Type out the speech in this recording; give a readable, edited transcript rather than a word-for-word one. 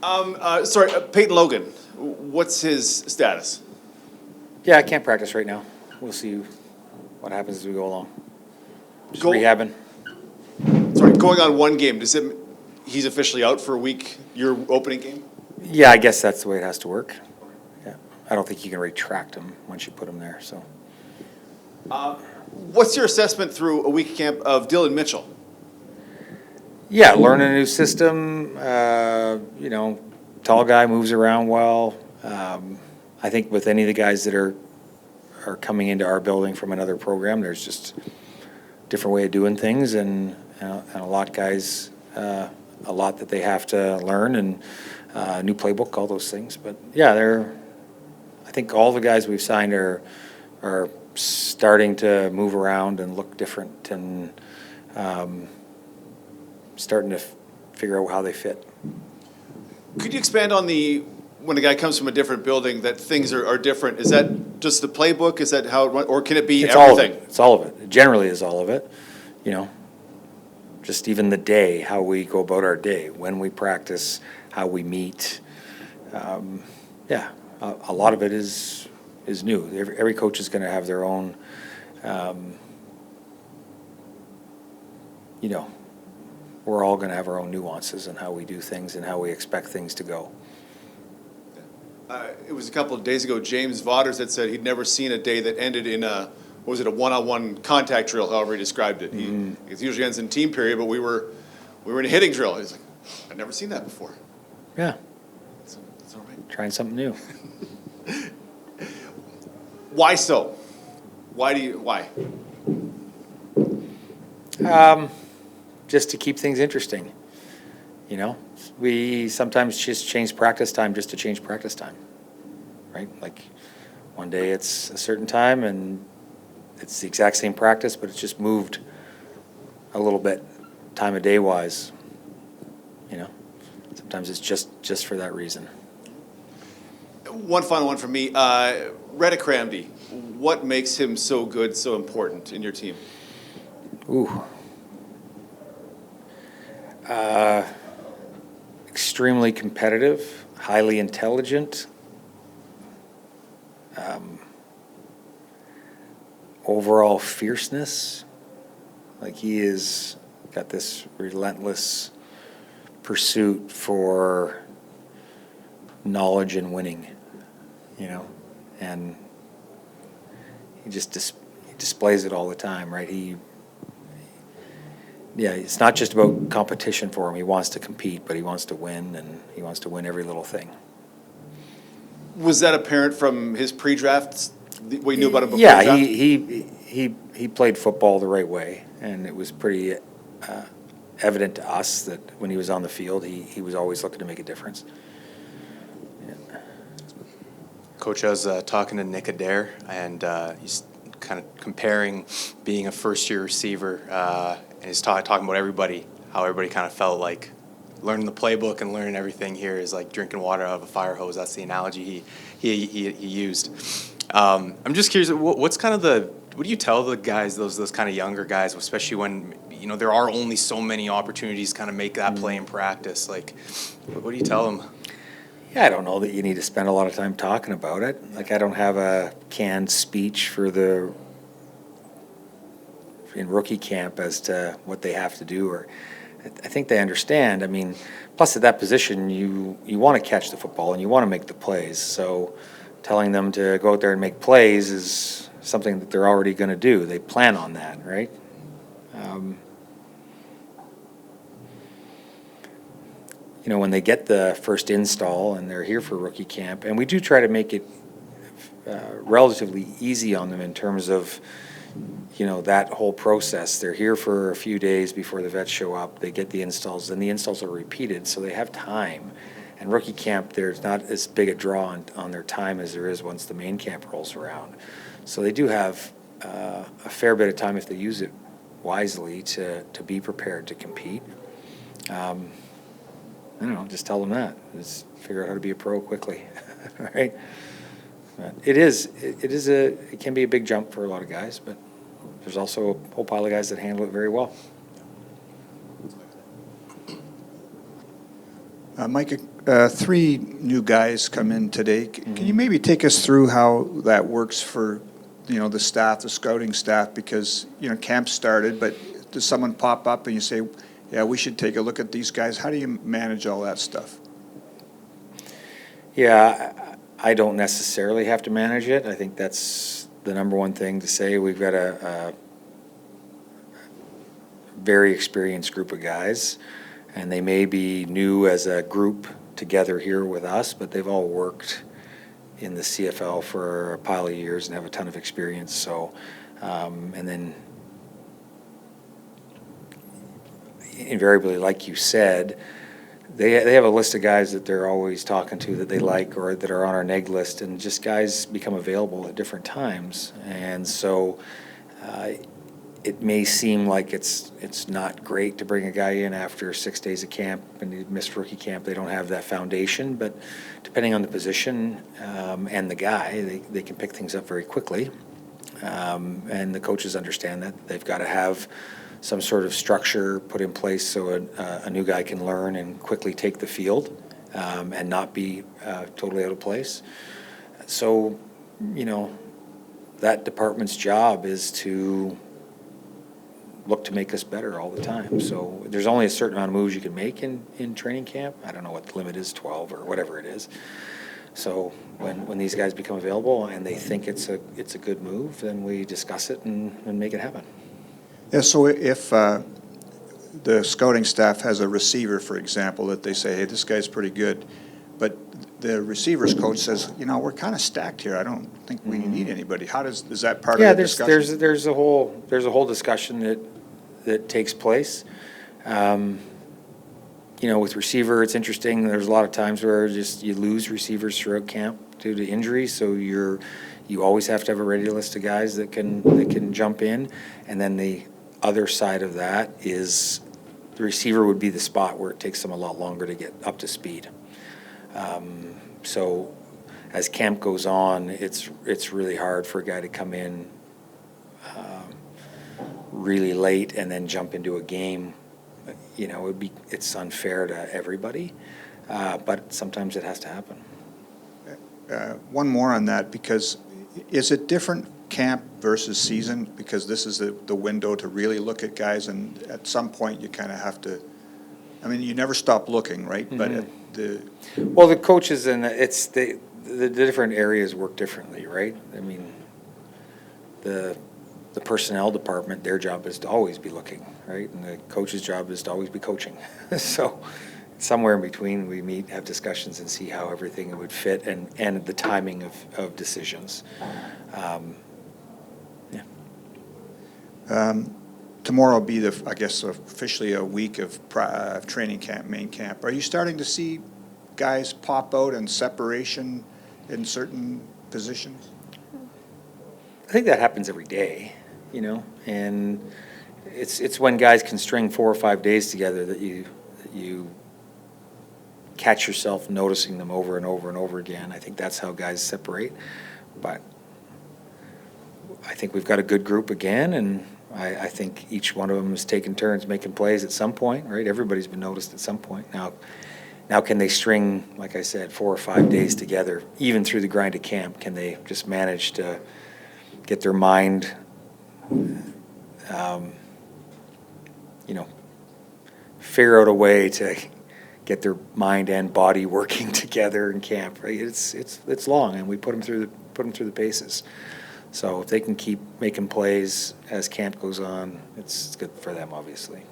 Peyton Logan, what's his status? Yeah, I can't practice right now. We'll see what happens as we go along. Just Go- rehabbing. Sorry, going on one game, he's officially out for a week, your opening game? Yeah, I guess that's the way it has to work. Yeah, I don't think you can retract him once you put him there, so. What's your assessment through a week camp of Dylan Mitchell? Yeah, learn a new system, tall guy, moves around well. I think with any of the guys that are coming into our building from another program, there's just a different way of doing things and a lot that they have to learn and new playbook, all those things. But yeah, I think all the guys we've signed are starting to move around and look different and starting to figure out how they fit. Could you expand on when a guy comes from a different building, that things are different? Is that just the playbook? Is that how it runs? Or can it be It's everything? all of it. It's all of it. It generally is all of it. Just even the day, how we go about our day, when we practice, how we meet. A lot of it is new. Every coach is going to have their own, we're all going to have our own nuances in how we do things and how we expect things to go. It was a couple of days ago, James Vaughters had said he'd never seen a day that ended in a one-on-one contact drill, however he described it. It usually ends in team period, but we were in a hitting drill. He's like, I've never seen that before. Yeah. It's all right. Trying something new. Why so? Why? Just to keep things interesting. We sometimes just change practice time just to change practice time, right? Like one day it's a certain time and it's the exact same practice, but it's just moved a little bit time of day wise. Sometimes it's just for that reason. One final one for me. Reddick Ramsey, what makes him so good, so important in your team? Ooh. Extremely competitive, highly intelligent, overall fierceness. Like he is got this relentless pursuit for knowledge and winning, and he just displays it all the time, right? It's not just about competition for him. He wants to compete, but he wants to win, and he wants to win every little thing. Was that apparent from his pre-draft? What you knew about him before? Yeah, draft? he played football the right way, and it was pretty evident to us that when he was on the field, he was always looking to make a difference. Coach, I was talking to Nick Adair, and he's kind of comparing being a first-year receiver, and he's talking about how everybody kind of felt like learning the playbook and learning everything here is like drinking water out of a fire hose. That's the analogy he used. I'm just curious, what do you tell the guys, those kind of younger guys, especially when there are only so many opportunities to kind of make that play in practice? Like, what do you tell them? Yeah, I don't know that you need to spend a lot of time talking about it. Like, I don't have a canned speech in rookie camp as to what they have to do, or I think they understand. I mean, plus at that position, you want to catch the football and you want to make the plays. So telling them to go out there and make plays is something that they're already going to do. They plan on that, right? When they get the first install and they're here for rookie camp, and we do try to make it relatively easy on them in terms of, that whole process. They're here for a few days before the vets show up. They get the installs, and the installs are repeated, so they have time. And rookie camp, there's not as big a draw on their time as there is once the main camp rolls around. So they do have a fair bit of time if they use it wisely to be prepared to compete. I don't know, just tell them that. Just figure out how to be a pro quickly, right? But it can be a big jump for a lot of guys, but there's also a whole pile of guys that handle it very well. Mike, three new guys come in today. Can you maybe take us through how that works for, the staff, the scouting staff? Because, camp started, but does someone pop up and you say, yeah, we should take a look at these guys? How do you manage all that stuff? Yeah, I don't necessarily have to manage it. I think that's the number one thing to say. We've got a very experienced group of guys, and they may be new as a group together here with us, but they've all worked in the CFL for a pile of years and have a ton of experience. So, and then invariably, like you said, they have a list of guys that they're always talking to that they like or that are on our neg list, and just guys become available at different times. And so it may seem like it's not great to bring a guy in after 6 days of camp and he missed rookie camp. They don't have that foundation, but depending on the position and the guy, they can pick things up very quickly. And the coaches understand that they've got to have some sort of structure put in place so a new guy can learn and quickly take the field and not be totally out of place. So, that department's job is to look to make us better all the time. So there's only a certain amount of moves you can make in training camp. I don't know what the limit is, 12 or whatever it is. So when these guys become available and they think it's a good move, then we discuss it and make it happen. Yeah, so if the scouting staff has a receiver, for example, that they say, hey, this guy's pretty good, but the receivers coach says, we're kind of stacked here. I don't think we need anybody. How is that part of the discussion? There's a whole discussion that takes place. With receiver, it's interesting. There's a lot of times where you lose receivers throughout camp due to injury, so you always have to have a ready list of guys that can jump in. And then the other side of that is the receiver would be the spot where it takes them a lot longer to get up to speed. So as camp goes on, it's really hard for a guy to come in really late and then jump into a game. It's unfair to everybody, but sometimes it has to happen. One more on that, because is it different camp versus season? Because this is the window to really look at guys, and at some point you kind of have to. You never stop looking, right? Mm-hmm. But Well, the coaches and the different areas work differently, right? The personnel department, their job is to always be looking, right? And the coach's job is to always be coaching. So somewhere in between, we meet, have discussions, and see how everything would fit and the timing of decisions. tomorrow will be officially a week of training camp, main camp. Are you starting to see guys pop out and separation in certain positions? I think that happens every day, and it's when guys can string 4 or 5 days together that you catch yourself noticing them over and over and over again. I think that's how guys separate. But I think we've got a good group again, and I think each one of them has taken turns making plays at some point, right? Everybody's been noticed at some point. Now can they string, like I said, 4 or 5 days together, even through the grind of camp? Can they just manage to get their mind, figure out a way to get their mind and body working together in camp? Right? It's long, and we put them through the paces. So if they can keep making plays as camp goes on, it's good for them, obviously.